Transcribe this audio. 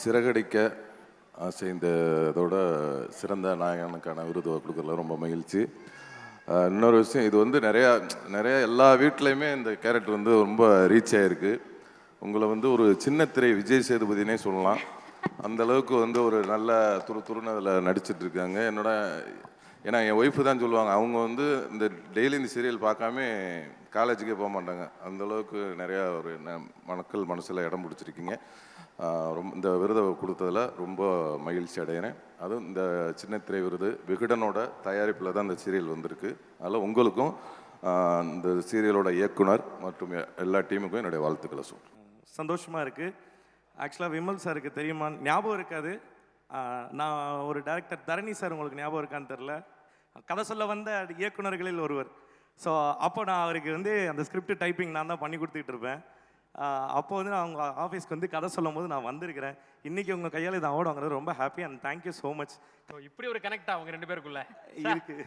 சிறகடிக்க ஆசை இந்த இதோட சிறந்த நாயகனுக்கான விருது கொடுக்கறதுல ரொம்ப மகிழ்ச்சி. இன்னொரு விஷயம், இது வந்து நிறைய எல்லா வீட்லேயுமே இந்த கேரக்டர் வந்து ரொம்ப ரீச் ஆகிருக்கு. உங்களை வந்து ஒரு சின்ன திரை விஜய் சேதுபதினே சொல்லலாம். அந்த அளவுக்கு வந்து ஒரு நல்ல துருன்னு அதில் நடிச்சிட்டு இருக்காங்க. ஏன்னா என் ஒய்ஃபு தான் சொல்லுவாங்க, அவங்க வந்து இந்த டெய்லி இந்த சீரியல் பார்க்காம காலேஜுக்கே போக மாட்டாங்க. அந்தளவுக்கு நிறையா ஒரு மக்கள் மனசில் இடம் பிடிச்சிருக்கீங்க. ரொம்ப இந்த விருதை கொடுத்ததில் ரொம்ப மகிழ்ச்சி அடைகிறேன். அதுவும் இந்த சின்ன திரை விருது விகடனோட தயாரிப்பில் தான் இந்த சீரியல் வந்திருக்கு. அதில் உங்களுக்கும் இந்த சீரியலோட இயக்குனர் மற்றும் எல்லா டீமுக்கும் என்னுடைய வாழ்த்துக்களை சொல்கிறேன். சந்தோஷமாக இருக்குது. ஆக்சுவலாக விமல் சாருக்கு தெரியுமா ஞாபகம் இருக்காது. நான் ஒரு டைரக்டர் தரணி சார், உங்களுக்கு ஞாபகம் இருக்கான்னு தெரில, கதை சொல்ல வந்த இயக்குனர்களில் ஒருவர். ஸோ அப்போ நான் அவருக்கு வந்து அந்த ஸ்கிரிப்ட் டைப்பிங் நான் தான் பண்ணி கொடுத்துக்கிட்டு இருப்பேன். அப்போ வந்து நான் அவங்க ஆஃபீஸ்க்கு வந்து கதை சொல்லும் போது நான் வந்திருக்கிறேன். இன்றைக்கி உங்கள் கையால் இதை அவார்டு வாங்குறது ரொம்ப happy and thank you so much. இப்படி ஒரு கனெக்ட் அவங்க 2 பேருக்குள்ள இருக்குது.